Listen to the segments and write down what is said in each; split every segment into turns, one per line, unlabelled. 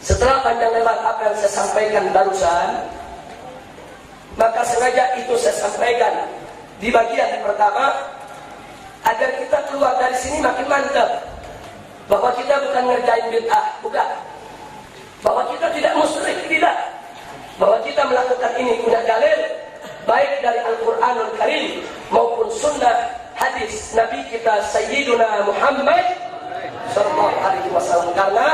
Setelah panjang lebar apa yang saya sampaikan barusan, maka sengaja itu saya sampaikan di bagian pertama agar kita keluar dari sini makin mantap bahwa kita bukan ngerjain bid'ah, bukan. Bahwa kita tidak musyrik, tidak. Bahwa kita melakukan ini punya dalil baik dari Al-Qur'anul Karim maupun sunnah hadis Nabi kita Sayyiduna Muhammad sallallahu alaihi wasallam. Karena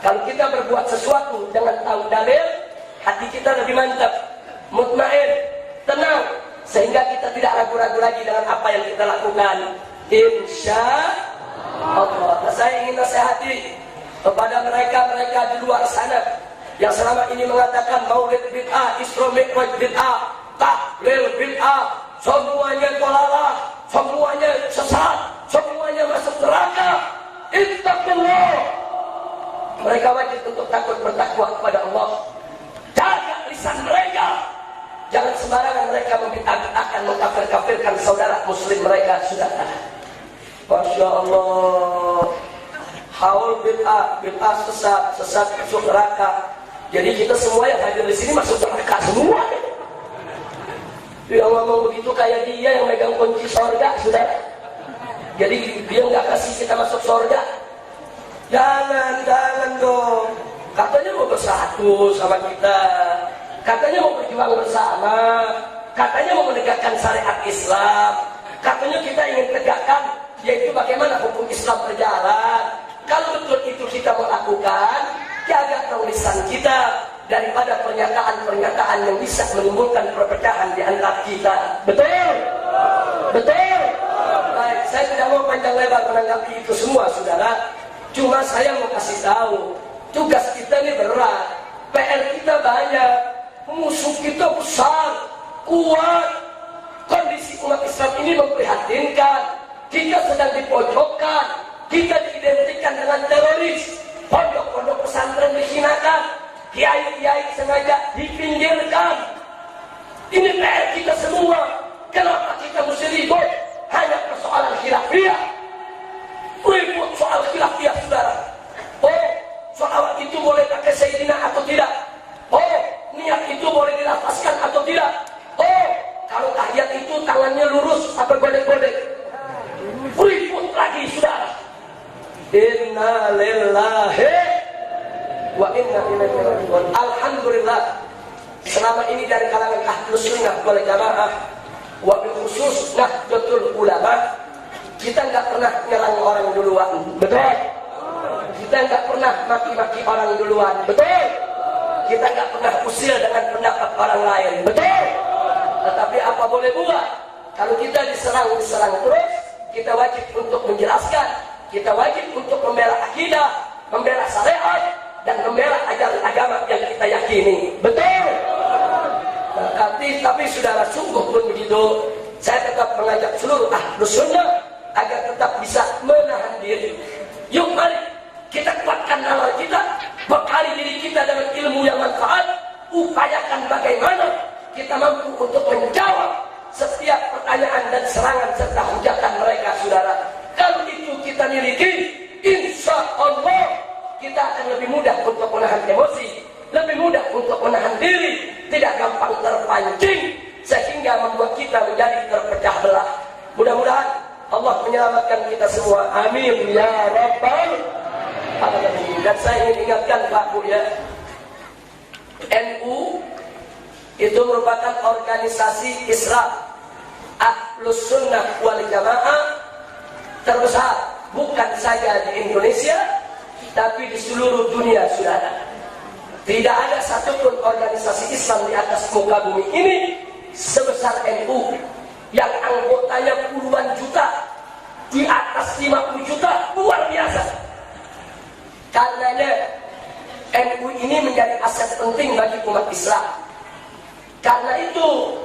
kalau kita berbuat sesuatu dengan tahu dalil, hati kita lebih mantap, mutmain, tenang, sehingga kita tidak ragu-ragu lagi dengan apa yang kita lakukan. Insya Allah. Nah, saya ingin nasihati kepada mereka di luar sana yang selama ini mengatakan maulid bid'ah, Isra Mi'raj bid'ah, tahlil bid'ah, semuanya dolalah, semuanya sesat, semuanya masuk neraka. Ittaqullah. Mereka wajib untuk takut bertakwa kepada Allah. Jaga lisan mereka. Jangan sembarangan mereka membid'ahkan, mengkafir-kafirkan saudara muslim mereka. Sudah. Masya Allah. Haul bid'ah, bid'ah sesat, sesat masuk neraka. Jadi kita semua yang hadir di sini masuk neraka semua. Yang ngomong begitu kayak dia yang megang kunci surga, sudah. Jadi dia nggak kasih kita masuk surga. Jangan dong. Katanya mau bersatu sama kita. Katanya mau berjuang bersama. Katanya mau menegakkan syariat Islam. Katanya kita ingin tegakkan, yaitu bagaimana hukum Islam berjalan. Kalau betul itu kita mau lakukan, jaga lisan kita daripada pernyataan-pernyataan yang bisa menimbulkan perpecahan di antara kita. Betul? Betul? Baik, saya tidak mau panjang lebar menanggapi itu semua, saudara. Cuma saya mau kasih tahu, tugas kita ini berat, PR kita banyak, musuh kita besar, kuat. Kondisi umat Islam ini memprihatinkan. Kita sedang dipojokkan, kita diidentikan dengan teroris. Pondok-pondok pesantren dihinakan, kiai-kiai sengaja dipinggirkan. Ini PR kita semua. Kenapa kita mesti ribut? Hanya persoalan khilafiyah. Ribut soal khilafiyah, saudara. Oh, sholawat itu boleh pakai Sayyidina atau tidak? Oh, niat itu boleh dilafazkan atau tidak? Oh, kalau tahiyat itu tangannya lurus apa godek-godek? Ribut lagi, saudara. Inna lillahi wa inna ilaihi raji'un. Alhamdulillah, selama ini dari kalangan Ahlus Sunnah wal Jamaah, wabil khusus Nahdlatul Ulama, kita nggak pernah nyerang orang duluan, betul? Kita nggak pernah maki-maki orang duluan, betul? Kita nggak pernah usil dengan pendapat orang lain, betul? Tetapi apa boleh buat? Kalau kita diserang terus, kita wajib untuk menjelaskan, kita wajib untuk membela akidah, membela syariat, dan membela ajaran agama yang kita yakini, betul? Nah, tapi saudara, sungguh pun begitu, saya tetap mengajak seluruh Ahlus Sunnah agar tetap bisa menahan diri. Yuk mari kita kuatkan nalar kita, bekali diri kita dengan ilmu yang manfaat, upayakan bagaimana kita mampu untuk menjawab setiap pertanyaan dan serangan serta hujatan mereka, saudara. Kalau itu kita miliki, insya Allah kita akan lebih mudah untuk menahan emosi, lebih mudah untuk menahan diri, tidak gampang terpancing, sehingga membuat kita menjadi terpecah belah. Mudah-mudahan Allah menyelamatkan kita semua. Amin ya rabbal alamin. Dan saya ingin ingatkan Pak Bu ya, NU itu merupakan organisasi Islam Ahlus Sunnah wal Jamaah terbesar, bukan saja di Indonesia, tapi di seluruh dunia, saudara. Tidak ada satupun organisasi Islam di atas muka bumi ini sebesar NU, yang anggotanya puluhan juta, di atas 50 juta, luar biasa. Karenanya NU ini menjadi aset penting bagi umat Islam. Karena itu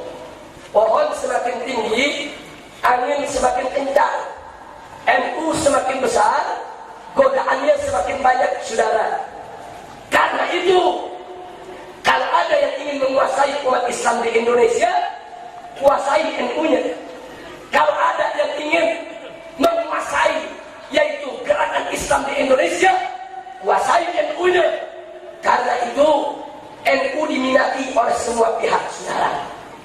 pohon semakin tinggi, angin semakin kencang, NU semakin besar, godaannya semakin banyak, saudara. Karena itu, kalau ada yang ingin menguasai umat Islam di Indonesia, kuasai NU-nya. Kalau ada yang ingin menguasai, yaitu gerakan Islam di Indonesia, kuasai NU-nya. Karena itu NU diminati oleh semua pihak, saudara.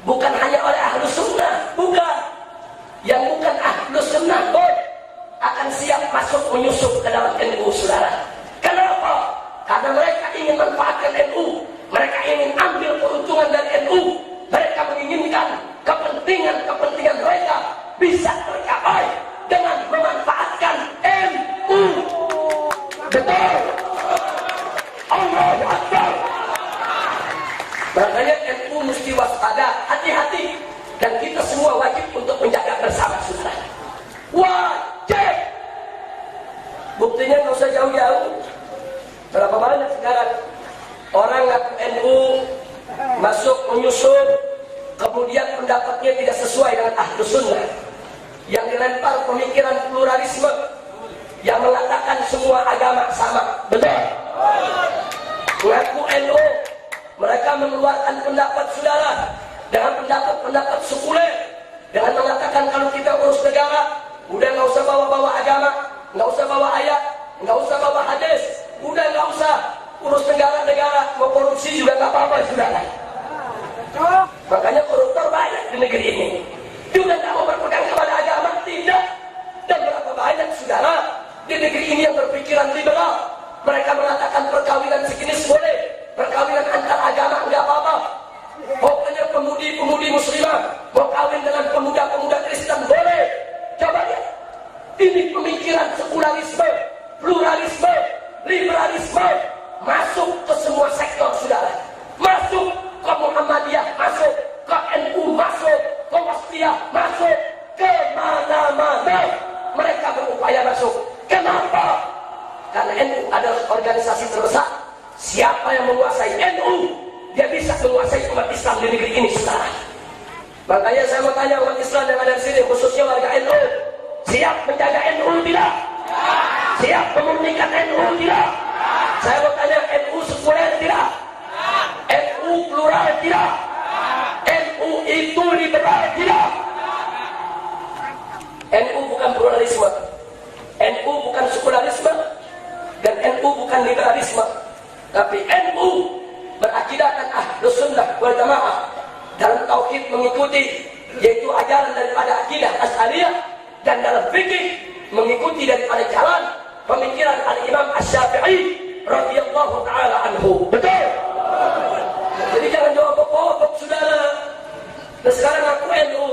Bukan hanya oleh Ahlus Sunnah, bukan. Yang bukan Ahlus Sunnah pun akan siap masuk menyusup ke dalam NU, saudara. Kenapa? Karena mereka ingin manfaatkan NU, mereka ingin ambil keuntungan dari NU, mereka menginginkan kepentingan mereka bisa tercapai dengan memanfaatkan NU. Betul. Allahu Akbar. Makanya NU mesti waspada, hati-hati, dan kita semua wajib untuk menjaga bersama, saudara. Wajib. Buktinya nggak usah jauh-jauh. Berapa banyak sekarang orang ngaku NU masuk menyusup, kemudian pendapatnya tidak sesuai dengan Ahlus Sunnah, yang dilempar pemikiran pluralisme, yang mengatakan semua agama sama. Betul. Ngaku NU, mereka mengeluarkan pendapat, saudara, dengan pendapat sekuler, dengan mengatakan kalau kita urus negara, udah nggak usah bawa-bawa agama, nggak usah bawa ayat, nggak usah bawa hadis, udah nggak usah urus negara-negara, mau korupsi juga nggak apa-apa, saudara. Makanya koruptor banyak di negeri ini. Juga nggak mau berpegang kepada agama, tidak. Dan berapa banyak, saudara, di negeri ini yang berpikiran liberal. Mereka mengatakan perkawinan sejenis boleh, perkawinan antar agama nggak apa-apa. Pokoknya pemudi-pemudi muslimah mau kawin dengan pemuda-pemuda Kristen boleh. Coba lihat, ini pemikiran sekularisme, pluralisme, liberalisme masuk ke semua sektor, saudara. Masuk ke Muhammadiyah, masuk ke NU, masuk ke Wasatiyah, masuk ke mana-mana. Mereka berupaya masuk. Kenapa? Karena NU adalah organisasi terbesar. Siapa yang menguasai NU, dia bisa menguasai umat Islam di negeri ini, saudara. Makanya saya mau tanya umat Islam yang ada di sini, khususnya warga NU, siap menjaga NU tidak? Siap memurnikan NU tidak? Saya mau tanya, NU sekuler tidak? NU plural tidak? NU itu liberal tidak? NU bukan pluralisme, NU bukan sekularisme, dan NU bukan liberalisme, tapi NU berakidahkan Ahlus Sunnah wal Jamaah dalam tauhid, mengikuti yaitu ajaran daripada akidah Asy'ariyah, dan dalam fikih mengikuti daripada jalan pemikiran Al-Imam Asy-Syafi'i radhiyallahu taala anhu. Betul. Jadi jangan jawab pokok, saudara. Nah sekarang aku NU,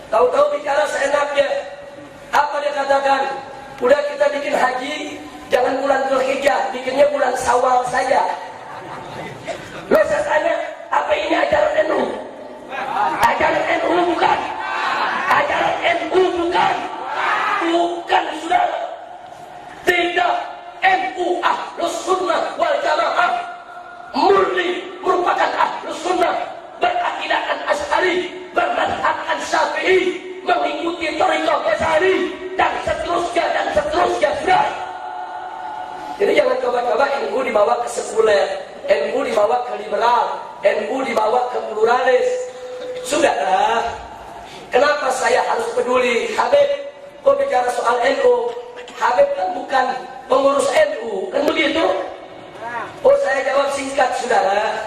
tahu-tahu bicara seenaknya. Apa dia katakan? Udah kita bikin haji, jangan bulan Dzulhijjah, bikinnya bulan Syawal saja. Loh saya tanya, apa ini ajaran NU? Ajaran NU bukan? Ajaran NU bukan? Bukan, saudara. Tidak. NU Ahlus Sunnah wal Jamaah murni merupakan Ahlus Sunnah, berakidahkan Asy'ari, bermadhabkan Syafi'i, mengikuti thariqah Ghazali, dan seterusnya, saudara. Jadi jangan coba-coba NU dibawa ke sekuler, NU dibawa ke liberal, NU dibawa ke pluralis. Sudahlah. Kenapa saya harus peduli? Habib, kok bicara soal NU? Habib kan bukan pengurus NU, kan begitu? Oh, saya jawab singkat, saudara.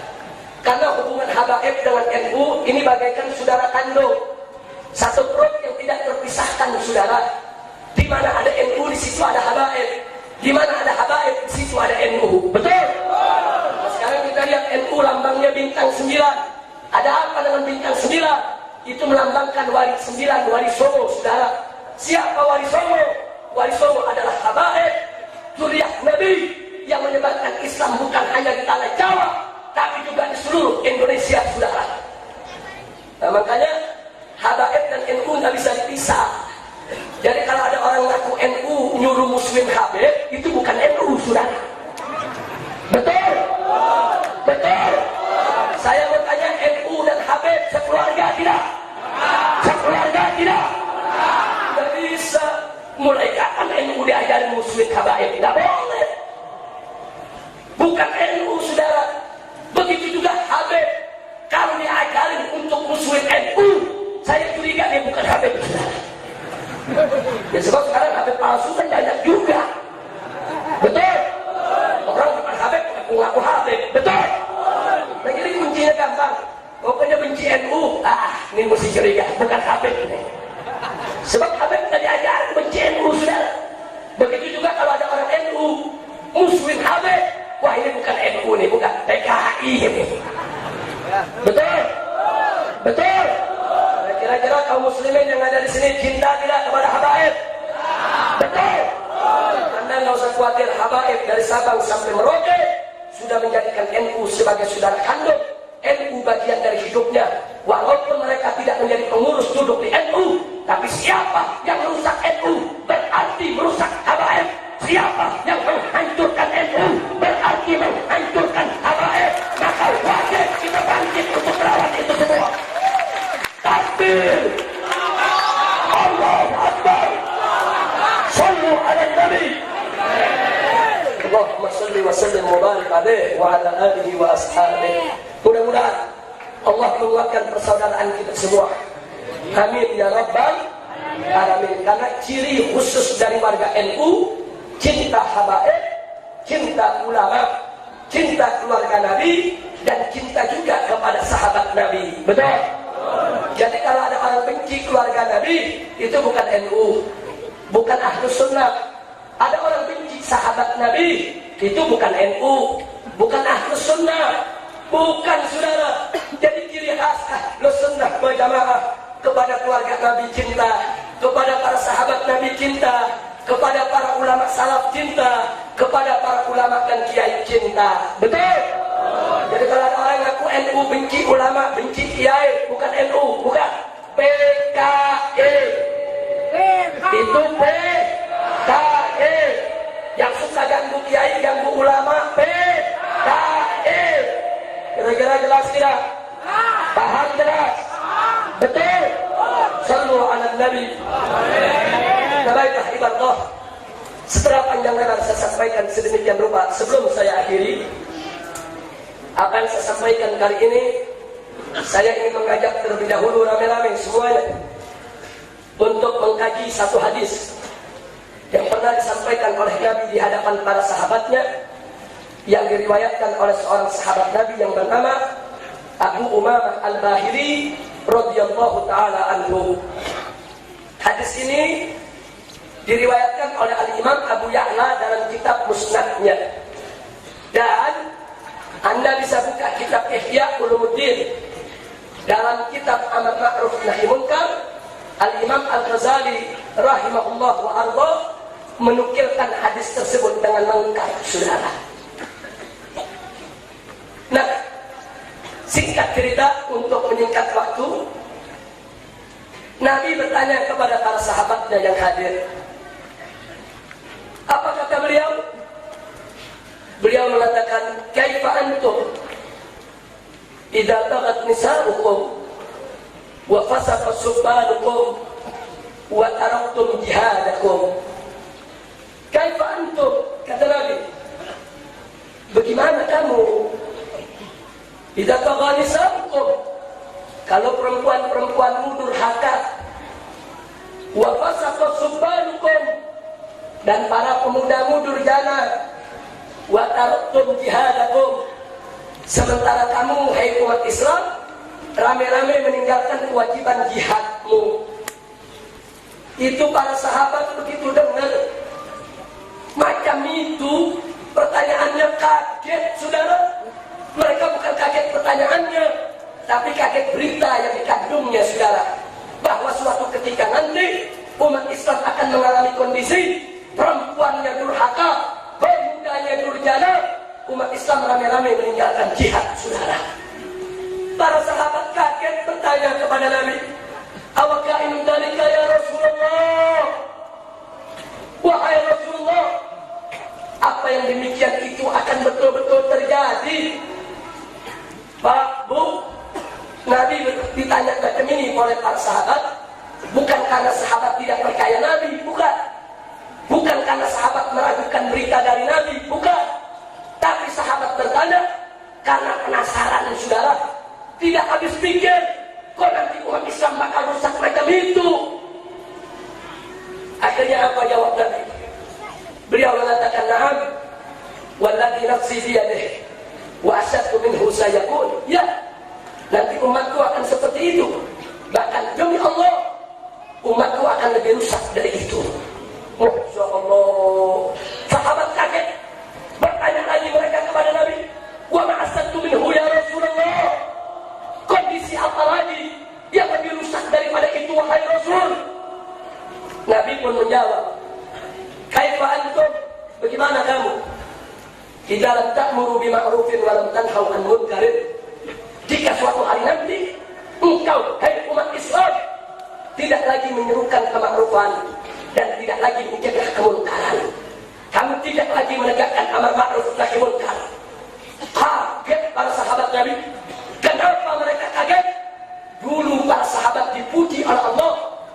Karena hubungan Habaib dengan NU ini bagaikan saudara kandung, satu perut yang tidak terpisahkan, saudara. Di mana ada NU, di situ ada Habaib. Di mana ada Habaib, di situ ada NU. Betul? Nah, sekarang kita lihat NU lambangnya bintang 9. Ada apa dengan bintang 9? Itu melambangkan wali 9, wali Songo, saudara. Siapa wali Songo? Wali Songo adalah Habaib, zuriat Nabi, yang menyebarkan Islam bukan hanya di tanah Jawa, tapi juga di seluruh Indonesia, saudara. Nah, makanya Habaib dan NU nggak bisa dipisah. Jadi kalau ada orang ngaku NU nyuruh muslim Habib, itu bukan NU, saudara. Betul? Betul? Saya mau tanya, NU dan Habib sekeluarga tidak? Sekeluarga tidak? Tidak bisa. Mulai kapan NU diajarin muslim Habib? Tidak boleh. Bukan NU, saudara. Begitu juga Habib. Kalau diajarin untuk muslim NU, saya curiga dia bukan Habib, saudara. Ya sebab sekarang Habib palsu kan banyak juga. Betul? ini mesti curiga, bukan Habib ini. Sebab Habib tadi ajar benci NU, saudara. Begitu juga kalau ada orang NU muslim Habib, wah ini bukan NU nih, bukan PKI ini. Betul? Betul? Kira-kira kaum muslimin yang ada di sini cinta tidak kepada Habaib? Betul? Anda nggak usah khawatir, Habaib dari Sabang sampai Merauke sudah menjadikan NU sebagai saudara kandung. NU bagian dari hidupnya. Walaupun mereka tidak menjadi pengurus duduk di NU, tapi siapa yang merusak NU berarti merusak Habaib. Siapa yang menghancurkan NU berarti menghancurkan Habaib. Maka wajib kita bangkit untuk melawan itu semua. Takbir, Allahu Akbar, Sallu ala Nabi, Allahumma salli wa sallim wa barik alaihi wa ala alihi wa ashabihi. Mudah-mudahan Allah menguatkan persaudaraan kita semua. Amin ya rabbal alamin. Karena ciri khusus dari warga NU, cinta habaib, cinta ulama, cinta keluarga Nabi, dan cinta juga kepada sahabat Nabi. Betul? Jadi kalau ada orang benci keluarga Nabi, itu bukan NU, bukan Ahlus Sunnah. Ada orang benci sahabat Nabi, itu bukan NU, bukan Ahlus Sunnah, bukan, saudara. Jadi ciri khas Ahlus Sunnah wal Jamaah, kepada keluarga Nabi cinta, kepada para sahabat Nabi cinta, kepada para ulama salaf cinta, kepada para ulama dan kiai cinta. Betul? Jadi kalau ada orang ngaku NU benci ulama, benci kiai, bukan NU, bukan PKI. Itu PKI. Yang suka ganggu kiai, ganggu ulama, PKI. Kira-kira jelas tidak? Paham jelas? Betul? Sallu ala Nabi. Baiklah ibadah. Setelah panjang lebar saya sampaikan sedemikian rupa, sebelum saya akhiri, akan saya sampaikan kali ini, saya ingin mengajak terlebih dahulu rame-rame semuanya untuk mengkaji satu hadis yang pernah disampaikan oleh Nabi di hadapan para sahabatnya, yang diriwayatkan oleh seorang sahabat Nabi yang bernama Abu Umamah Al-Bahili radhiyallahu taala anhu. Hadis ini diriwayatkan oleh Al-Imam Abu Ya'la dalam kitab Musnadnya. Dan Anda bisa buka kitab Ihya Ulumuddin dalam kitab Amar Ma'ruf Nahi Munkar. Al-Imam Al-Ghazali rahimahullah wa arda menukilkan hadis tersebut dengan lengkap, saudara. Nah, singkat cerita untuk menyingkat waktu, Nabi bertanya kepada para sahabatnya yang hadir. Apa kata beliau? Beliau mengatakan, "Kaifa antum idza taghat nisa'ukum wa fasaqa subbanukum wa taraktum jihadakum?" Kaifa antum, kata Nabi, bagaimana kamu idza taghat nisa'ukum, kalau perempuan-perempuanmu durhaka, wa fasaqa subbanukum, dan para pemudamu durjana, wa taraktum jihadakum, sementara kamu, hai umat Islam, rame-rame meninggalkan kewajiban jihadmu. Itu para sahabat begitu dengar macam itu, pertanyaannya kaget, saudara. Mereka bukan kaget pertanyaannya, tapi kaget berita yang dikandungnya, saudara, bahwa suatu ketika nanti umat Islam akan mengalami kondisi perempuannya durhaka, pemudanya durjana, umat Islam rame-rame meninggalkan jihad, saudara. Para sahabat kaget bertanya kepada Nabi, "Awakainu dzalika ya Rasulullah?" Wahai Rasulullah, apa yang demikian itu akan betul-betul terjadi? Pak, Bu, Nabi ditanya macam ini oleh para sahabat, bukan karena sahabat tidak percaya Nabi, bukan. Bukan karena sahabat meragukan berita dari Nabi, bukan. Tapi sahabat bertanya karena penasaran, saudara. Tidak habis pikir, kok nanti umat Islam bakal rusak macam itu. Akhirnya apa jawab Nabi? Beliau mengatakan, "Na'am, walladzi nafsi biyadihi wa asyaddu minhu sayakun." Ya, nanti umatku akan seperti itu. Bahkan demi Allah, umatku akan lebih rusak dari itu. Masya Allah. Sahabat kaget, bertanya lagi mereka kepada Nabi, wa ma'asattu minhu ya Rasulullah, kondisi apa lagi yang lebih rusak daripada itu wahai Rasul? Nabi pun menjawab, kaifa antum, bagaimana kamu? Idza lam ta'muru bima'rufin wa lam tanhau 'an munkarin. Jika suatu hari nanti engkau, hai umat Islam, tidak lagi menyerukan kemakrufan dan tidak lagi mencegah kemungkaran, kamu tidak lagi menegakkan amar ma'ruf nahi munkar. Kaget para sahabat Nabi. Kenapa mereka kaget? Dulu para sahabat dipuji oleh Allah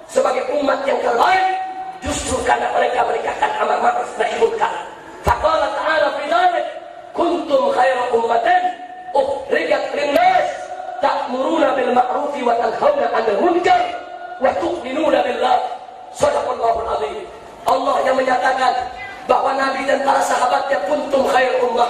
sebagai umat yang terbaik, justru karena mereka menegakkan amar ma'ruf nahi munkar. Faqala ta'ala fi dzalik, kuntum khaira ummatin ukhrijat lin-nas ta'muruna bil ma'ruf wa tanhauna 'anil munkar wa tu'minuna billah. Shadaqallahul azim. Allah yang menyatakan bahwa Nabi dan para sahabatnya kuntum khair ummah,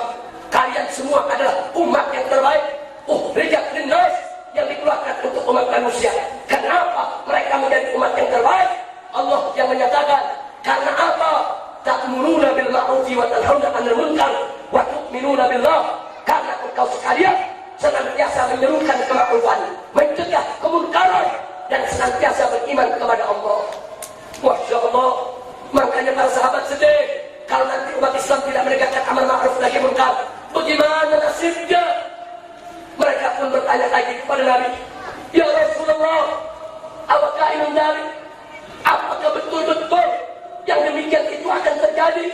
kalian semua adalah umat yang terbaik, ukhrijat lin-nas, yang dikeluarkan untuk umat manusia. Kenapa mereka menjadi umat yang terbaik? Allah yang menyatakan, karena apa? Ta'muruna bil ma'ruf wa tanhauna 'anil munkar wa tu'minuna billah. Karena engkau sekalian senantiasa menyerukan kemakrufan, mencegah kemunkaran, dan senantiasa beriman kepada Allah. Masya Allah. Makanya para sahabat sedih kalau nanti umat Islam tidak menegakkan amar ma'ruf nahi munkar. Bagaimana nasibnya? Mereka pun bertanya lagi kepada Nabi, ya Rasulullah, apakah ini dari? Apakah betul-betul yang demikian itu akan terjadi?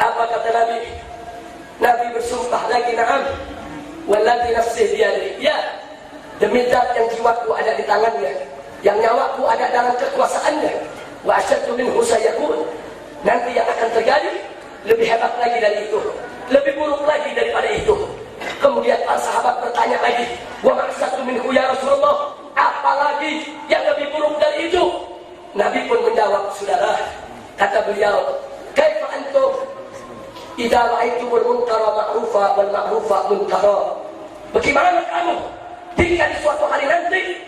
Apa kata Nabi? Nabi bersumpah lagi, na'am, walladzi nafsi biyadihi, ya, demi zat yang jiwaku ada di tangannya, yang nyawaku ada dalam kekuasaannya, wa asyaddu minhu sayakun, nanti yang akan terjadi lebih hebat lagi dari itu, lebih buruk lagi daripada itu. Kemudian para sahabat bertanya lagi, wa ma'asyaddu minhu ya Rasulullah, apalagi yang lebih buruk dari itu? Nabi pun menjawab, saudara, kata beliau, kaifa antum idza ra'aitumul munkara ma'rufa wal ma'rufa munkara. Bagaimana kamu jika di suatu hari nanti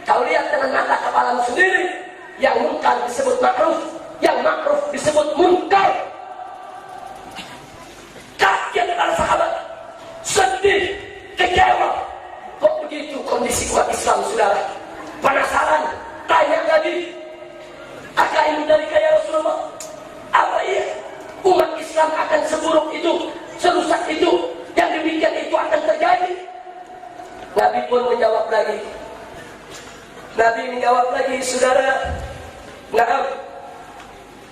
kau lihat dengan mata kepalamu sendiri, yang munkar disebut ma'ruf, yang ma'ruf disebut munkar? Kaget para sahabat, sedih, kecewa. Kok begitu kondisi umat Islam, saudara? Penasaran, tanya lagi, akal ini dari kaya Rasulullah, apa iya umat Islam akan seburuk itu, serusak itu, yang demikian itu akan terjadi? Nabi pun menjawab lagi. Nabi menjawab lagi, saudara, na'am,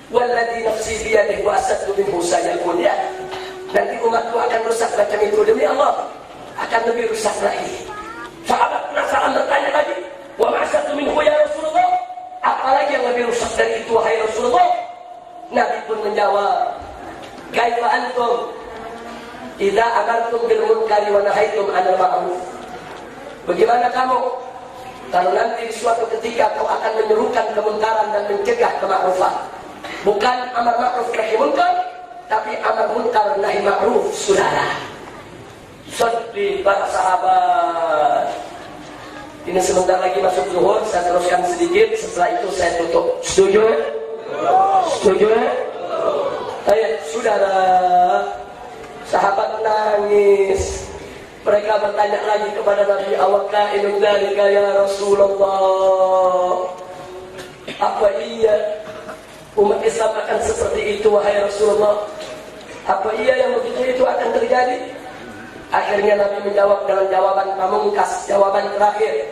walladzi nafsi biyadihi wa asaddu minhu sayakun, ya, nanti umatku akan rusak macam itu, demi Allah akan lebih rusak lagi. Sahabat penasaran bertanya lagi, wa ma'asaddu minhu ya Rasulullah, apalagi yang lebih rusak dari itu wahai Rasulullah? Nabi pun menjawab, kaifa antum idza amartum bil munkari wa nahaitum 'anil ma'ruf. Bagaimana kamu kalau nanti di suatu ketika kau akan menyerukan kemunkaran dan mencegah kemakrufan? Bukan amar ma'ruf nahi munkar, tapi amar munkar nahi ma'ruf, saudara. Sedih para sahabat. Ini sebentar lagi masuk zuhur, saya teruskan sedikit, setelah itu saya tutup. Setuju? Setuju? Ayo, saudara. Sahabat nangis. Mereka bertanya lagi kepada Nabi, awakah ilmu dzalika ya Rasulullah? Apa iya umat Islam akan seperti itu wahai Rasulullah? Apa iya yang begitu itu akan terjadi? Akhirnya Nabi menjawab dengan jawaban pamungkas, jawaban terakhir,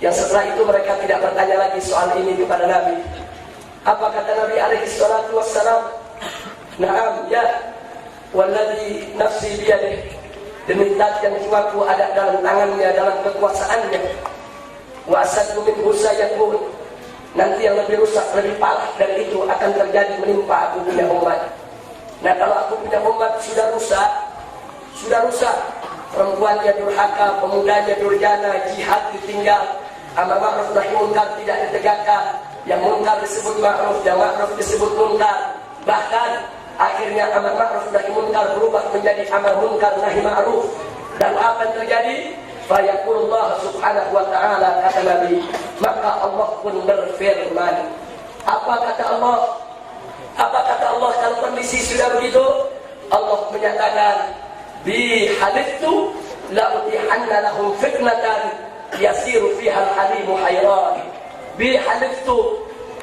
yang setelah itu mereka tidak bertanya lagi soal ini kepada Nabi. Apa kata Nabi alaihi salatu wassalam? Na'am, ya, walladzi nafsi biyadihi, demi zat yang jiwaku ada dalam tangannya, dalam kekuasaannya, wa asaddu minhu sayakun, nanti yang lebih rusak, lebih parah dari itu akan terjadi menimpa aku punya umat. Nah, kalau aku punya umat sudah rusak, perempuannya durhaka, pemudanya durjana, jihad ditinggal, amar ma'ruf nahi munkar tidak ditegakkan, yang munkar disebut ma'ruf, yang ma'ruf disebut munkar, bahkan akhirnya amar ma'ruf nahi munkar berubah menjadi amar munkar nahi ma'ruf. Dan apa yang terjadi? Fayaqulullah subhanahu wa ta'ala, kata Nabi, maka Allah pun berfirman. Apa kata Allah? Apa kata Allah kalau kondisi sudah begitu? Allah menyatakan, bi haliftu la utihanna lahum fitnatan yasiru fiha al-halimu hayran. Bi haliftu,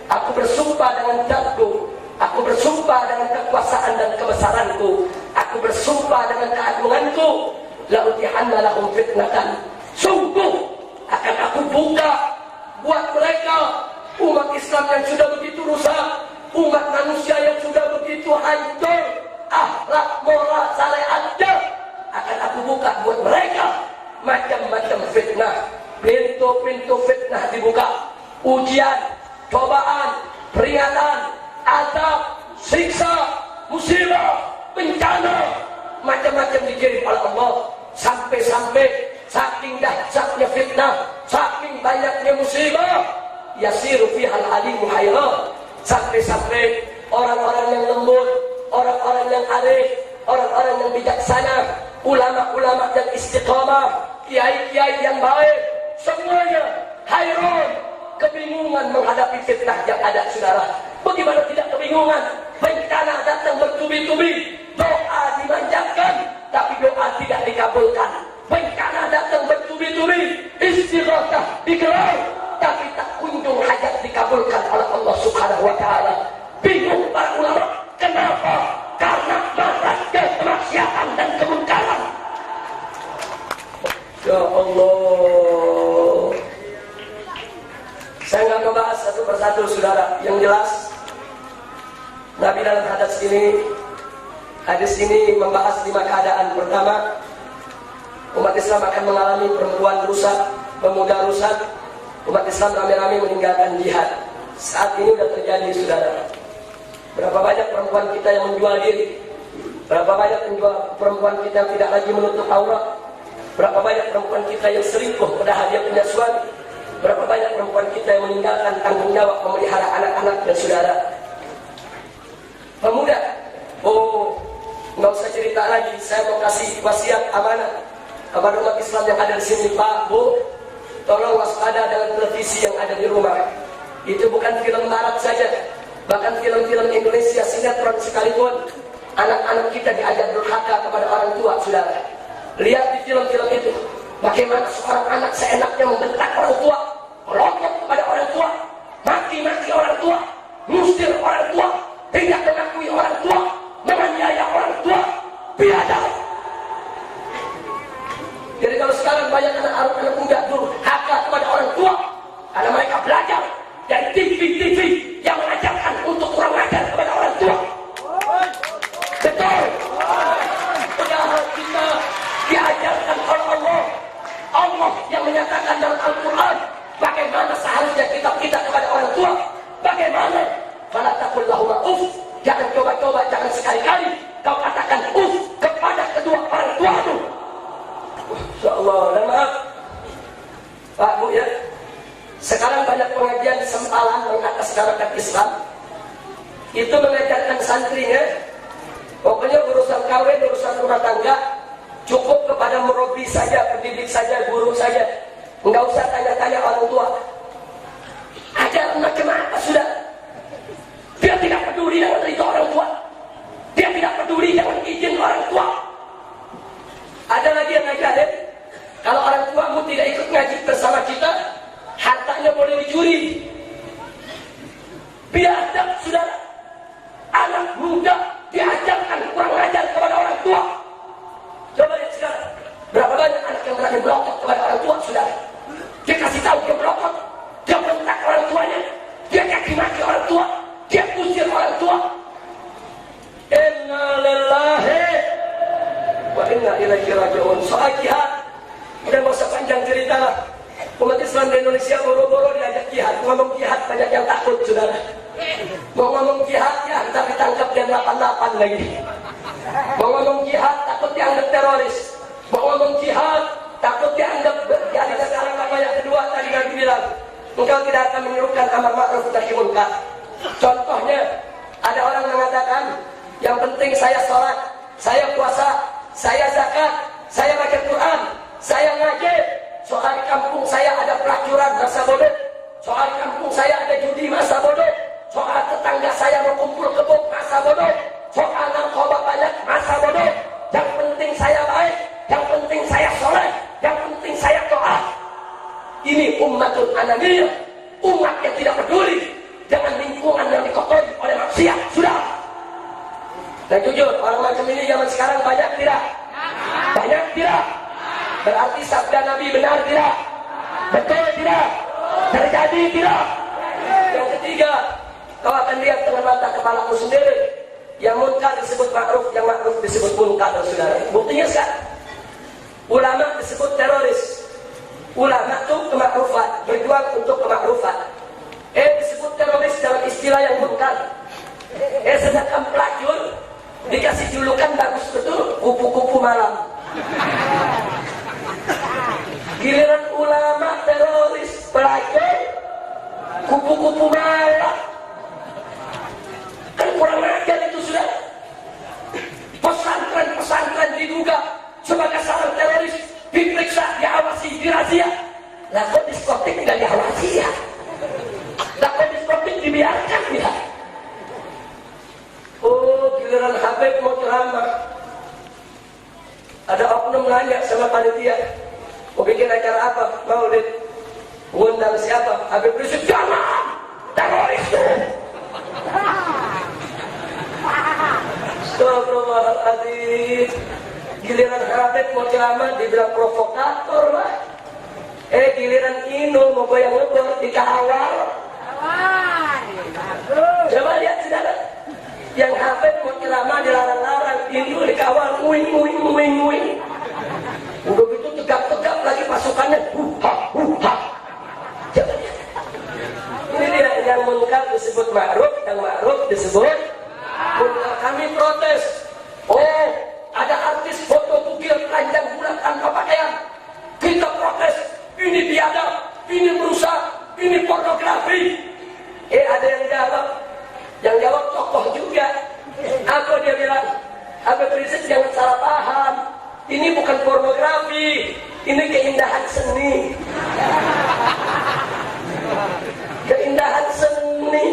aku bersumpah dengan zatku, aku bersumpah dengan kekuasaan dan kebesaranku, aku bersumpah dengan keagunganku, la utihanna lahum fitnatan, sungguh akan aku buka buat mereka umat Islam yang sudah begitu rusak, umat manusia yang sudah begitu hancur, akhlak moral syariatnya, akan aku buka buat mereka macam-macam fitnah. Pintu-pintu fitnah dibuka, ujian, cobaan, peringatan, azab, siksa, musibah, bencana, macam-macam dikirim oleh Allah. Sampai-sampai saking dahsyatnya fitnah, saking banyaknya musibah, yasiru fihal alimu hayran, sampai-sampai orang-orang yang lembut, orang-orang yang arif, orang-orang yang bijaksana, ulama-ulama yang istiqamah, kiai-kiai yang baik, semuanya hayran, kebingungan menghadapi fitnah yang ada, saudara. Bagaimana tidak kebingungan? Bencana datang bertubi-tubi, doa dimanjatkan, tapi doa tidak dikabulkan. Bencana datang bertubi-tubi, istighatsah digelar, tapi tak kunjung hajat dikabulkan oleh Allah Subhanahu wa ta'ala. Bingung para ulama, kenapa? Karena maraknya kemaksiatan dan kemungkaran. Ya Allah, saya nggak membahas satu persatu, saudara. Yang jelas, Nabi dalam hadis ini membahas 5 keadaan. Pertama, umat Islam akan mengalami perempuan rusak, pemuda rusak. Umat Islam rame-rame meninggalkan jihad. Saat ini sudah terjadi, saudara. Berapa banyak perempuan kita yang menjual diri? Berapa banyak perempuan kita yang tidak lagi menutup aurat? Berapa banyak perempuan kita yang selingkuh padahal dia punya suami? Berapa banyak perempuan kita yang meninggalkan tanggung jawab memelihara anak-anak dan saudara? Pemuda, nggak usah cerita lagi. Saya mau kasih wasiat amanah kepada umat Islam yang ada di sini, Pak, Bu, tolong waspada dengan televisi yang ada di rumah. Itu bukan film barat saja, bahkan film-film Indonesia, sinetron sekalipun, anak-anak kita diajar durhaka kepada orang tua, saudara. Lihat di film-film itu, bagaimana seorang anak seenaknya membentak orang tua, meloncat kepada orang tua, maki-maki orang tua, ngusir orang tua, tidak mengakui orang tua, menganiaya orang tua, biadab. Jadi kalau sekarang banyak anak muda durhaka kepada orang tua, karena mereka belajar dari TV-TV yang mengajarkan untuk kurang ajar kepada orang tua. Betul. Padahal kita diajarkan oleh Allah. Allah yang menyatakan dalam Al-Quran bagaimana seharusnya kita kepada orang tua. Bagaimana? Fala taqul lahum uff. Jangan coba-coba, jangan sekali-kali kau katakan uff kepada kedua orang tuamu. Insyaallah. Dan maaf, Pak, Bu, ya. Sekarang banyak pengajian sempalan mengatasnamakan Islam. Itu mengajarkan santrinya, pokoknya urusan kawin, urusan rumah tangga, cukup kepada murabi saja, pendidik saja, guru saja. Enggak usah tanya-tanya orang tua. Ajar macam apa sudah. Dia tidak peduli dengan itu orang tua. Dia tidak peduli dengan izin orang tua. Ada lagi yang ngajarin, kalau orang tuamu tidak ikut ngaji bersama kita, hartanya boleh dicuri. Biadab, saudara. Anak muda diajarkan kurang ajar kepada orang tua. Coba lihat sekarang, berapa banyak anak yang berani berotot kepada orang tua, saudara. Dia kasih tahu dia berotot, dia bentak orang tuanya, dia caci maki orang tua, dia usir orang tua. Inna lillahi wa inna ilaihi raji'un. Soal jihad, udah gak usah panjang cerita lah. Umat Islam di Indonesia boro-boro diajak jihad. Ngomong jihad banyak yang takut, saudara. Mau ngomong jihad ya, ntar ditangkap dan 88 lagi. Mau ngomong jihad takut dianggap teroris. Mau ngomong jihad takut dianggap jadi sekarang apa yang kedua tadi Nabi bilang, engkau tidak akan menyerukan amar ma'ruf nahi munkar. Contohnya, ada orang mengatakan, yang penting saya sholat, saya puasa, saya zakat, saya baca Quran, saya ngaji, ananiyah, umat yang tidak peduli dengan lingkungan yang dikotori oleh manusia. Sudah. Dan jujur, orang macam ini zaman sekarang banyak tidak? Banyak tidak? Berarti sabda Nabi benar tidak? Betul tidak? Terjadi tidak? Yang ketiga, kau akan lihat dengan mata kepalamu sendiri, yang munkar disebut ma'ruf, yang ma'ruf disebut munkar, saudara. Buktinya sekarang, ulama disebut teroris. Ulama itu kemakrufan, berjuang untuk kemakrufan. Disebut teroris dalam istilah yang munkar. Sedangkan pelacur dikasih julukan bagus betul, kupu-kupu malam. Giliran ulama teroris, pelacur, kupu-kupu malam. Kan kurang ajar itu, sudah. Pesantren diduga sebagai seorang teroris, diperiksa, diawasi, dirazia. Lah kok diskotik tidak diawasi ya? Lah kok diskotik dibiarkan ya? Oh, giliran Habib mau ceramah, ada oknum nanya sama panitia, mau bikin acara apa? Maulid. Ngundang siapa? Habib Rizik, jangan, teroris itu. Astagfirullahaladzim. Giliran Habib mau ceramah dibilang provokator lah. Giliran Inul mau goyang ngebor dikawal. Coba lihat saudara, yang Habib mau ceramah dilarang-larang, Inul dikawal, nguing. Udah gitu tegap-tegap lagi pasukannya, Coba lihat. Ini dia, yang munkar disebut ma'ruf, yang ma'ruf disebut munkar. Kami protes. Oh, ada artis foto bukil telanjang bulat tanpa pakaian. Kita protes. Ini biadab, ini merusak, ini pornografi. Ada yang jawab. Yang jawab tokoh juga. Apa dia bilang? Habib Rizik, jangan salah paham. Ini bukan pornografi, ini keindahan seni. Keindahan seni.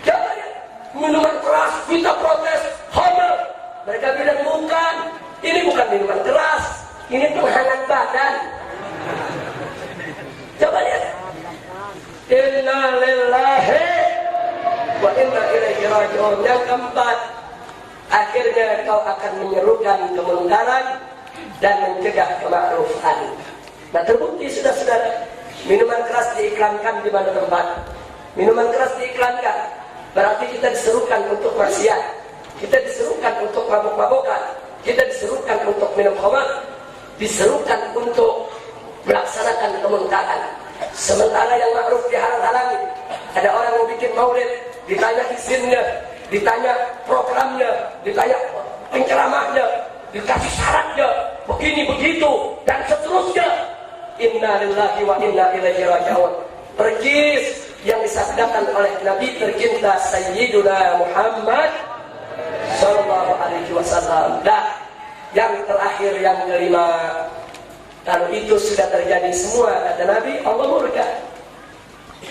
Coba ya, minuman keras kita protes, homer. Mereka bilang bukan, ini bukan minuman keras, ini penghangat badan. Coba lihat. Inna lillahi wa inna ilaihi raji'un. Yang keempat, akhirnya kau akan menyerukan kemungkaran dan mencegah kemakrufan. Nah, terbukti sudah saudara, minuman keras diiklankan di mana tempat. Minuman keras diiklankan, berarti kita diserukan untuk maksiat, kita diserukan untuk mabuk-mabukan, kita diserukan untuk minum khamar, diserukan untuk melaksanakan kemungkaran. Sementara yang ma'ruf dihalang-halangi. Ada orang yang bikin maulid, ditanya izinnya, ditanya programnya, ditanya penceramahnya, dikasih syaratnya, begini begitu dan seterusnya. Inna lillahi wa inna ilaihi raji'un. Perkis yang disabdakan oleh Nabi tercinta Sayyiduna Muhammad sallallahu alaihi wasallam. Dan yang terakhir, yang kelima, kalau itu sudah terjadi semua, kata Nabi, Allah murka.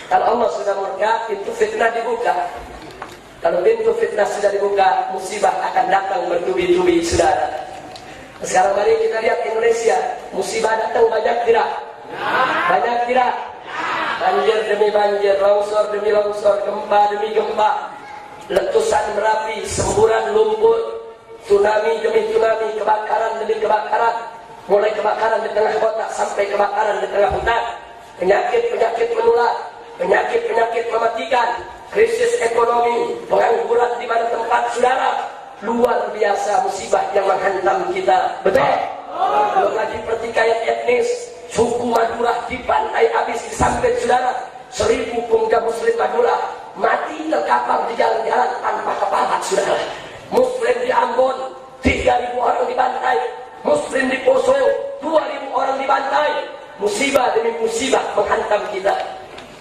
Kalau Allah sudah murka, pintu fitnah dibuka. Kalau pintu fitnah sudah dibuka, musibah akan datang bertubi-tubi, saudara. Sekarang mari kita lihat Indonesia, musibah datang banyak tidak? Banyak tidak? Banjir demi banjir, longsor demi longsor, gempa demi gempa, letusan Merapi, semburan lumpur, tsunami demi tsunami, kebakaran demi kebakaran, mulai kebakaran di tengah kota sampai kebakaran di tengah hutan, penyakit-penyakit menular, penyakit-penyakit mematikan, krisis ekonomi, pengangguran di mana tempat, saudara. Luar biasa musibah yang menghantam kita. Betul? Belum lagi pertikaian etnis, suku Madura dibantai habis di samping, saudara. 1000 pemuda muslim Madura mati terkapar di jalan-jalan tanpa kepala, saudara. Muslim di Ambon 3000 orang dibantai, Muslim di Poso 2000 orang dibantai. Musibah demi musibah menghantam kita.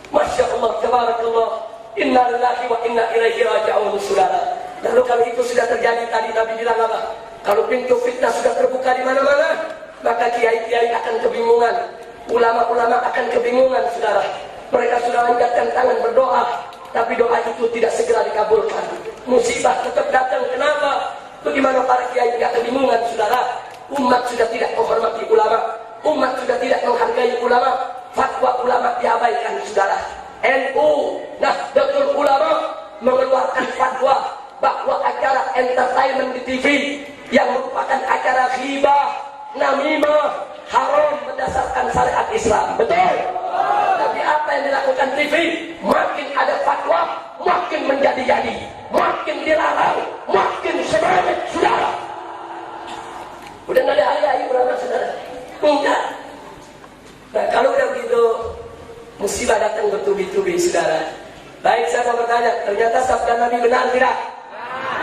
Masya Allah, tabarakallah. Inna lillahi wa inna ilaihi raji'un, saudara. Lalu kalau itu sudah terjadi, tadi Nabi bilang apa? Kalau pintu fitnah sudah terbuka di mana-mana, maka kiai-kiai akan kebingungan, ulama-ulama akan kebingungan, saudara. Mereka sudah angkatkan tangan berdoa, tapi doa itu tidak segera dikabulkan. Musibah tetap datang. Kenapa? Bagaimana para kiai tidak kebingungan, saudara? Umat sudah tidak menghormati ulama, Umat sudah tidak menghargai ulama. Fatwa ulama diabaikan, saudara. NU, Nahdlatul Ulama mengeluarkan fatwa bahwa acara entertainment di TV yang merupakan acara ghibah, namimah, haram berdasarkan syariat Islam. Betul? Tapi apa yang dilakukan TV? Makin ada fatwa, makin menjadi-jadi, makin dilarang, makin semangat, saudara. Udah nggak ada hari-hari berapa, saudara? Enggak. Nah, kalau udah begitu, musibah datang bertubi-tubi, saudara. Baik, saya mau bertanya, ternyata sabda Nabi benar tidak?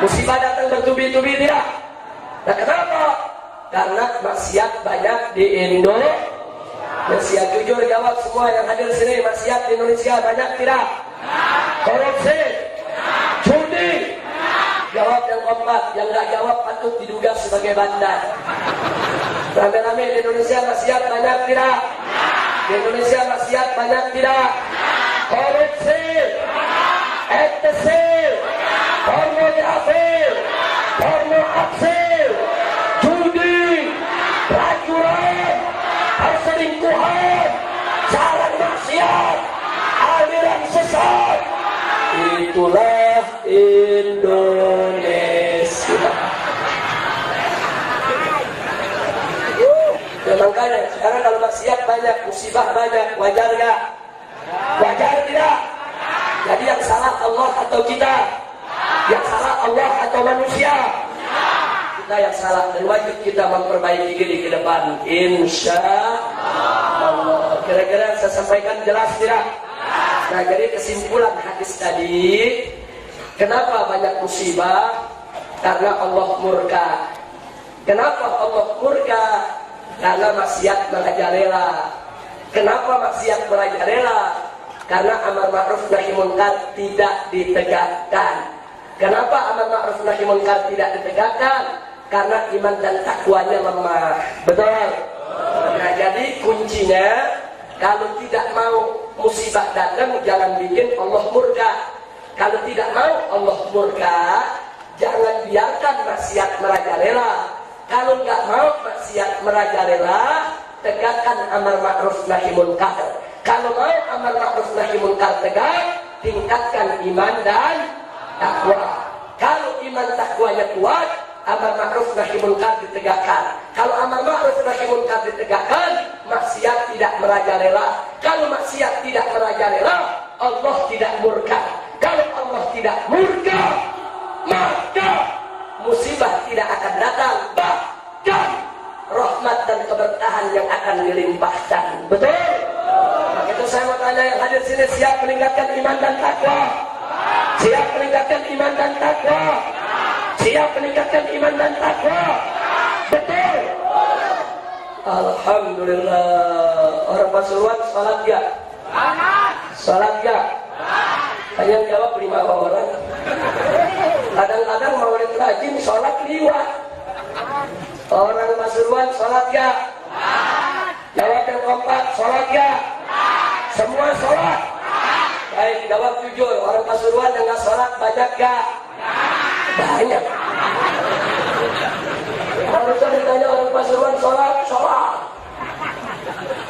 Musibah datang bertubi-tubi tidak? Nah, kenapa? Karena maksiat banyak di Indonesia. Maksiat, jujur jawab semua yang hadir sini, maksiat di Indonesia banyak tidak? Korupsi, judi. Jawab yang keempat, yang nggak jawab patut diduga sebagai bandar. Rame-rame di Indonesia maksiat banyak tidak? Di Indonesia maksiat banyak tidak? Korupsi, ekstasi, pornografi, porno aksi, judi, racuran, perselingkuhan, jalan maksiat, aliran sesat. Itulah Indonesia. Ya, makanya sekarang kalau maksiat banyak, musibah banyak, wajar gak? Wajar tidak? Jadi yang salah Allah atau kita? Yang salah Allah atau manusia? Kita yang salah, dan wajib kita memperbaiki diri ke depan, insya Allah. Kira-kira saya sampaikan jelas tidak? Nah, jadi kesimpulan hadis tadi, kenapa banyak musibah? Karena Allah murka. Kenapa Allah murka? Karena maksiat merajalela. Kenapa maksiat merajalela? Karena amar ma'ruf nahi munkar tidak ditegakkan. Kenapa amar ma'ruf nahi munkar tidak ditegakkan? Karena iman dan takwanya lemah. Betul? Nah, jadi kuncinya, kalau tidak mau musibah datang, jangan bikin Allah murka. Kalau tidak mau Allah murka, jangan biarkan maksiat merajalela. Kalau nggak mau maksiat merajalela, tegakkan amar ma'ruf nahi munkar. Kalau mau amar ma'ruf nahi munkar tegak, tingkatkan iman dan takwa. Kalau iman takwanya kuat, amar ma'ruf nahi munkar ditegakkan. Kalau amar ma'ruf nahi munkar ditegakkan, maksiat tidak merajalela. Kalau maksiat tidak merajalela, Allah tidak murka. Kalau Allah tidak murka, maka musibah tidak akan datang, bahkan rahmat dan keberkahan yang akan dilimpahkan. Betul? Maka itu saya mau tanya yang hadir sini, siap meningkatkan iman dan takwa? Siap meningkatkan iman dan takwa? Siap meningkatkan iman dan takwa? Betul? Alhamdulillah. Orang Pasuruan sholat ya? Sholat ya? Hanya jawab 5 orang. Kadang-kadang maulid rajin sholat liwat. Orang Pasuruan sholat ya? Jawab yang keempat, sholat ya? Semua sholat? Baik, jawab jujur. Orang Pasuruan yang nggak sholat banyak gak? Banyak. Harusnya ditanya orang Pasuruan sholat, sholat.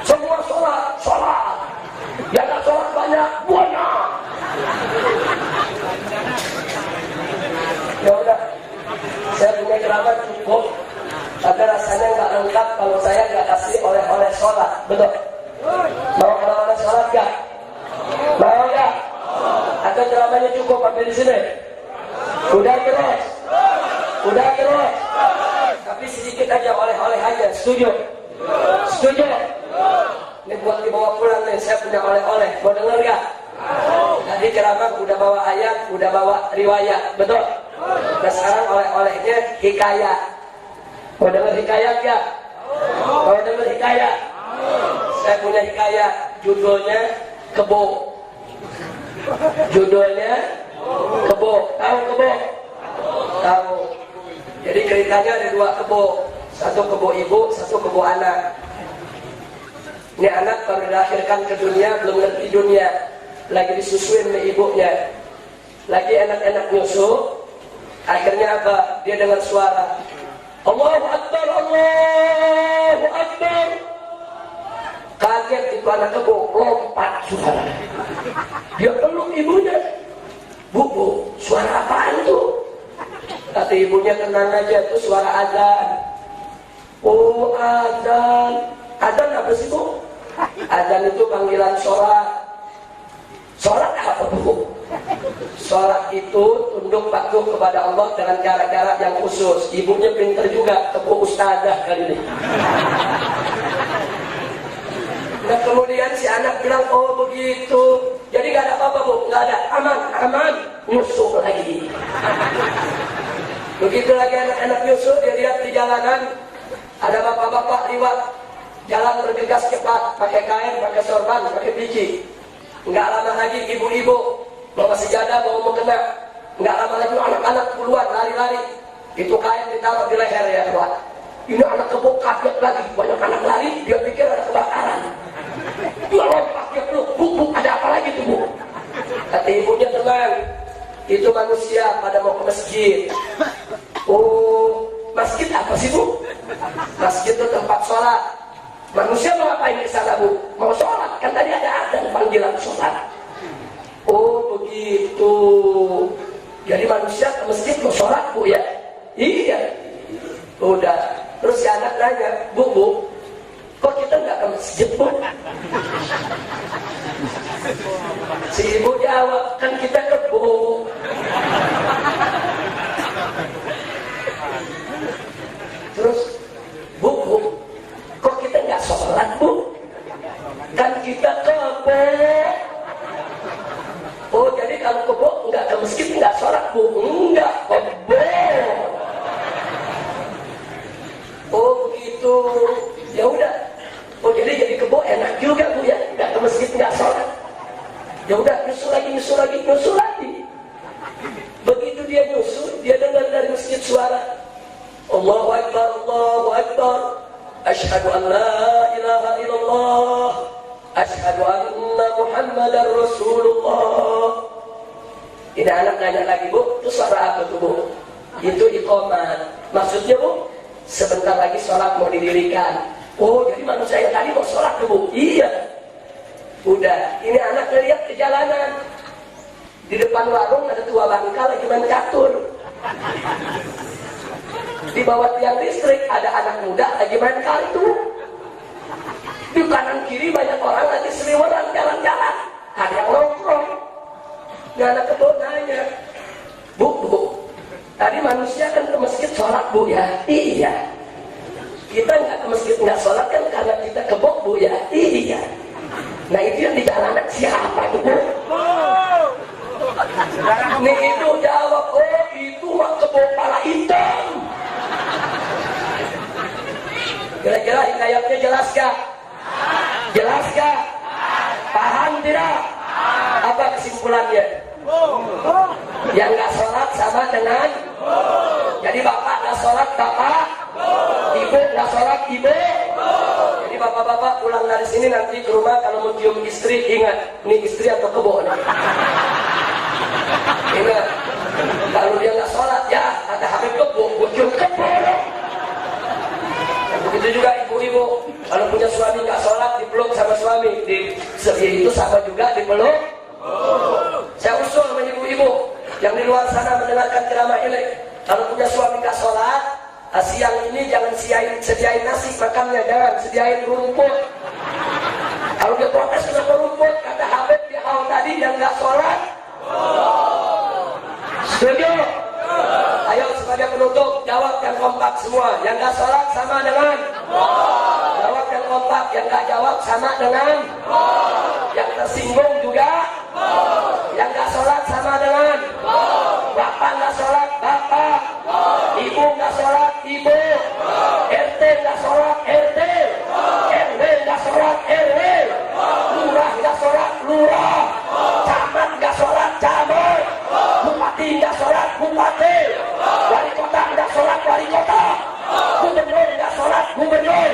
Semua sholat, sholat. Yang nggak sholat banyak, banyak. Ya udah, saya punya kerabat cukup, tapi rasanya nggak lengkap kalau saya nggak kasih oleh-oleh sholat. Betul? Mau oleh-oleh sholat gak? Mau gak? Atau ceramahnya cukup sampai di sini? Udah terus? Udah terus? Tapi sedikit aja, oleh-oleh aja. Setuju? Setuju? Ini buat dibawa pulang nih, saya punya oleh-oleh. Mau denger gak? Tadi ceramah udah bawa ayat, udah bawa riwayat. Betul? Nah, sekarang oleh-olehnya hikayat. Mau denger hikayat gak? Mau denger hikayat? Saya punya hikayat, judulnya Kebo. Judulnya Kebo. Tahu Kebo? Tahu. Jadi ceritanya ada 2 kebo. Satu kebo ibu, satu kebo anak. Ini anak baru dilahirkan ke dunia, belum ngerti dunia. Lagi disusuin oleh ibunya. Lagi enak-enak nyusu. Akhirnya apa? Dia dengar suara, Allahu Akbar, Allahu Akbar. kaget itu anak kebo, lompat saudara. Dia peluk ibunya. Bu, suara apaan tuh? Kata ibunya, tenang aja, itu suara azan. Oh, azan. Azan apa sih, Bu? Azan itu panggilan sholat. Sholat apa, Bu? Sholat itu tunduk patuh kepada Allah dengan cara-cara yang khusus. Ibunya pinter juga, tepuk ustazah kali ini. Nah kemudian si anak bilang, oh begitu. Jadi gak ada apa-apa, Bu, gak ada, aman, nyusul lagi. Begitu lagi anak-anak nyusul, dia lihat di jalanan ada bapak-bapak lewat, jalan bergegas cepat, pakai kain, pakai sorban, pakai biji. Nggak lama lagi ibu-ibu bawa sejadah, bawa mukena. Nggak lama lagi anak-anak puluhan lari-lari. Itu kain ditaruh di leher ya, Pak. Ini anak kebo kaget lagi, banyak anak lari, dia pikir ada kebakaran. Dia lompat, dia peluk, Bu, ada apa lagi tuh, Bu? Kata ibunya, tenang, itu manusia pada mau ke masjid. Oh, masjid apa sih, Bu? Masjid itu tempat sholat. Manusia mau ngapain di sana, Bu? Mau sholat, kan tadi ada adzan panggilan sholat. Oh begitu. Jadi manusia ke masjid mau sholat, Bu, ya? Iya. Udah. Terus si anak nanya, Bu, kok kita nggak ke masjid, Bu? Si ibu jawab, kan kita kebo. Terus, Bu, kok kita nggak sholat, Bu? Kan kita kebo. Oh, jadi kalau kebo nggak ke masjid nggak sholat, Bu? Enggak, kebo. Oh begitu. Ya udah. Oh jadi kebo enak juga, Bu, ya? Nggak ke masjid nggak sholat. Ya udah, nyusul lagi. Begitu dia nyusul, dia dengar dari masjid suara, Allahu Akbar, Allahu Akbar, Asyhadu an la ilaha illallah, Asyhadu anna Muhammadar Rasulullah. Ini anak nanya lagi, Bu, itu suara apa tuh, Bu? Itu iqamah. Maksudnya, Bu, sebentar lagi sholat mau didirikan. Oh, jadi manusia yang tadi mau sholat tuh, Bu? Iya. Udah, ini anak lihat ke jalanan. Di depan warung ada tua bangka lagi main catur. Di bawah tiang listrik ada anak muda lagi main kartu. Di kanan kiri banyak orang lagi seliweran jalan-jalan. Ada yang nongkrong. Nah, anak kebo nanya, Bu, tadi manusia kan ke masjid sholat, Bu, ya? Iya. Kita nggak ke masjid nggak sholat kan karena kita kebo, Bu, ya? Iya. Nah itu yang di jalanan siapa tuh, Bu? Nih itu jawab, oh itu mah kebo pala hitam. Kira-kira hikayatnya jelas gak? Jelas gak? Paham tidak? Apa kesimpulannya? Yang nggak sholat sama dengan jadi bapak nggak sholat bapak, ibu nggak sholat ibu. Jadi bapak-bapak pulang dari sini nanti ke rumah kalau mau cium istri, ingat ini istri atau kebo nih. Ingat, kalau dia nggak sholat ya ada Habib kebo, gue cium kebo. Begitu juga ibu-ibu, kalau punya suami nggak sholat dipeluk sama suami, itu sama juga dipeluk. Saya usul sama ibu-ibu yang di luar sana mendengarkan ceramah ini, kalau punya suami nggak sholat, siang ini jangan sediain nasi makannya, jangan sediain rumput. Kalau dia protes kenapa rumput, kata Habib di awal tadi yang nggak sholat. Setuju? Ayo sebagai penutup jawab yang kompak semua. Yang nggak sholat sama dengan jawab yang kompak, yang nggak jawab sama dengan yang tersinggung juga. Yang nggak sholat sama dengan bapak nggak sholat bapak, ibu nggak sholat ibu, RT nggak sholat RT, RW nggak sholat RW, lurah nggak sholat lurah, camat nggak sholat camat, bupati nggak sholat bupati, wali kota nggak sholat wali kota, gubernur nggak sholat gubernur,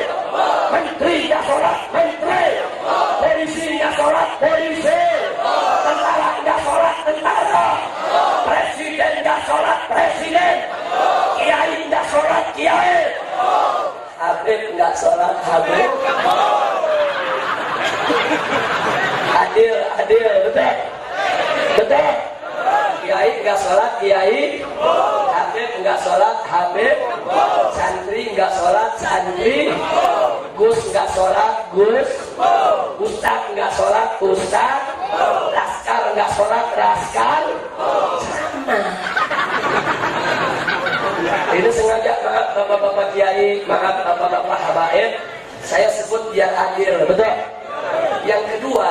menteri nggak sholat menteri, polisi nggak sholat polisi, tentara nggak sholat tentara, presiden nggak sholat presiden, kiai nggak sholat kiai, Habib nggak sholat Habib. adil, betul? Betul? Kiai enggak sholat, kiai. Habib enggak sholat, habib. Santri enggak sholat, santri. Gus enggak sholat, gus. Ustaz enggak sholat, ustaz. Laskar enggak sholat, laskar. Sama. Ini sengaja, maaf bapak-bapak kiai, maaf bapak-bapak habaib, saya sebut biar adil, betul? Yang kedua,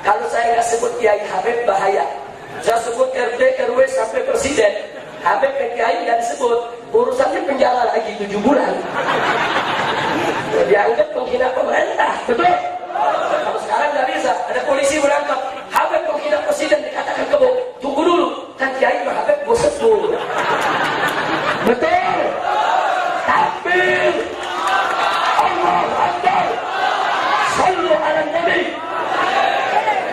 kalau saya nggak sebut kiai habib bahaya. Saya sebut RT, RW sampai presiden. Habib ke kiai nggak disebut, urusannya penjara lagi 7 bulan. Dianggap penghina pemerintah, betul? Kalau sekarang nggak bisa, ada polisi menangkap habib penghina presiden, dikatakan kebo. Tunggu dulu, kan kiai mah habib bosan dulu. Betul? Takbir! Allahu Akbar! Sallu ala Nabi!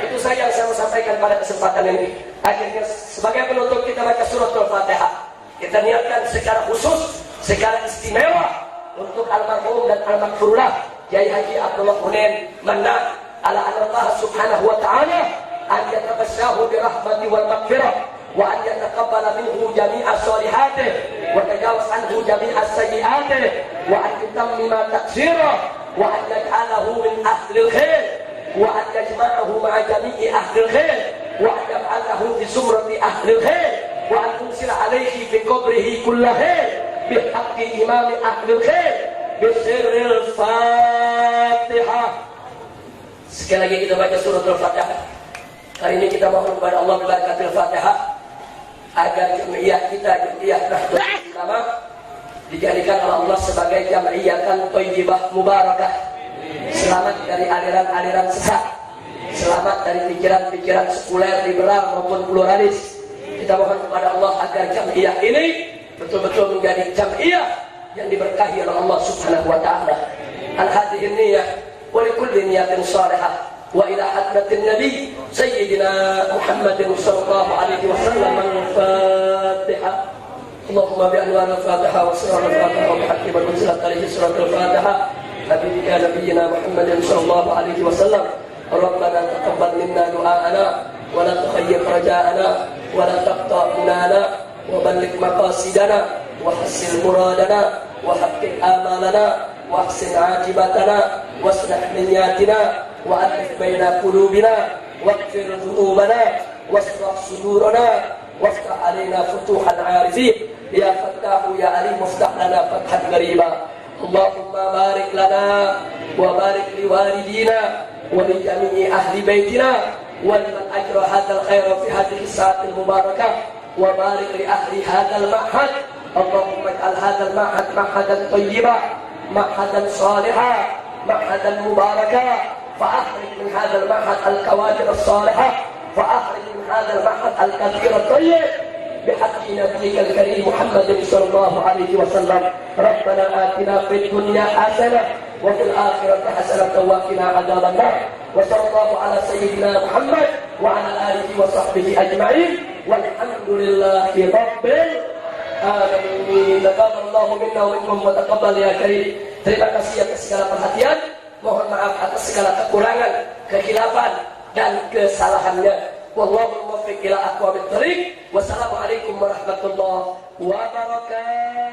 Itu saja yang saya mau sampaikan pada kesempatan ini. Akhirnya sebagai penutup kita baca surat Al-Fatihah. Kita niatkan secara khusus, secara istimewa untuk almarhum dan almarhumah Kiai Haji Abdullah Hunain Manna ala Allah Subhanahu wa ta'ala an yatabassahu bi rahmati wal maghfirah wa an yataqabbala minhu jami'a shalihatihi wa tajawaz anhu jami'a sayyi'atihi wa an yutammima taqsirah wa an yaj'alahu min ahlil khair wa an yajma'ahu ma'a jami'i ahlil khair wa an yaj'alahu fi zumrati ahlil khair wa an tunsila alayhi fi qabrihi kulla khair bihaqqi imami ahlil khair bisirril Fatihah. Sekali lagi kita baca surat Al-Fatihah. Kali ini kita mohon kepada Allah berkati Al-Fatihah agar jamiah kita, jamiah Nahdlatul Ulama, dijadikan oleh Allah sebagai jamiatan thayyibah mubarakah. Selamat dari aliran-aliran sesat, selamat dari pikiran-pikiran sekuler, liberal maupun pluralis. Kita mohon kepada Allah agar jamiah ini betul-betul menjadi jamiah yang diberkahi oleh Allah Subhanahu wa ta'ala. Al-hadhihi niyyah wa likulli niyatin salihah wa ila hadratin nabi sayyidina Muhammadin sallallahu alaihi wasallam. Al-Fatihah. Allahumma bi anwar al-Fatihah wa sirr al-Fatihah wa bihaqqi man unzilat alaihi surat al-Fatihah habibina nabiyyina Muhammadin sallallahu alaihi wasallam. Rabbana taqabbal minna du'aana wa la tukhayyib raja'ana wa la taqta' minana wa balligh maqasidana wa hassil muradana wa haqqqiq amalana wa ahsin 'aqibatana waslih niyatina wa alif baina qulubina waghfir dhunubana washrah sudurana waftah 'alaina futuhal 'arifin ya fattahu ya alim waftah lana fathan qariba. Allahumma barik lana wa barik li walidina wa li jami'i ahli baitina wa liman ajra hadzal khaira fi hadhihi as-sa'atil mubarakah wa barik li ahli hadzal ma'had. Allahumma ij'al hadzal ma'had ma'hadan thayyiban ma'hadan salihan ma'hadan mubarakah فأخرج من هذا المعهد الكوادر الصالحة فأخرج من هذا المعهد الكثير الطيب بحق نبيك الكريم محمد صلى الله عليه وسلم. ربنا آتنا في الدنيا حسنة وفي الآخرة حسنة وقنا عذاب النار. وصلى الله على سيدنا محمد وعلى آله وصحبه أجمعين والحمد لله رب العالمين. تقبل الله منا ومنكم وتقبل يا كريم. Terima kasih atas segala perhatian. Mohon maaf atas segala kekurangan, kekhilafan dan kesalahannya. Wallahu muwaffiq ila aqwamit thoriq. Wassalamualaikum warahmatullahi wabarakatuh.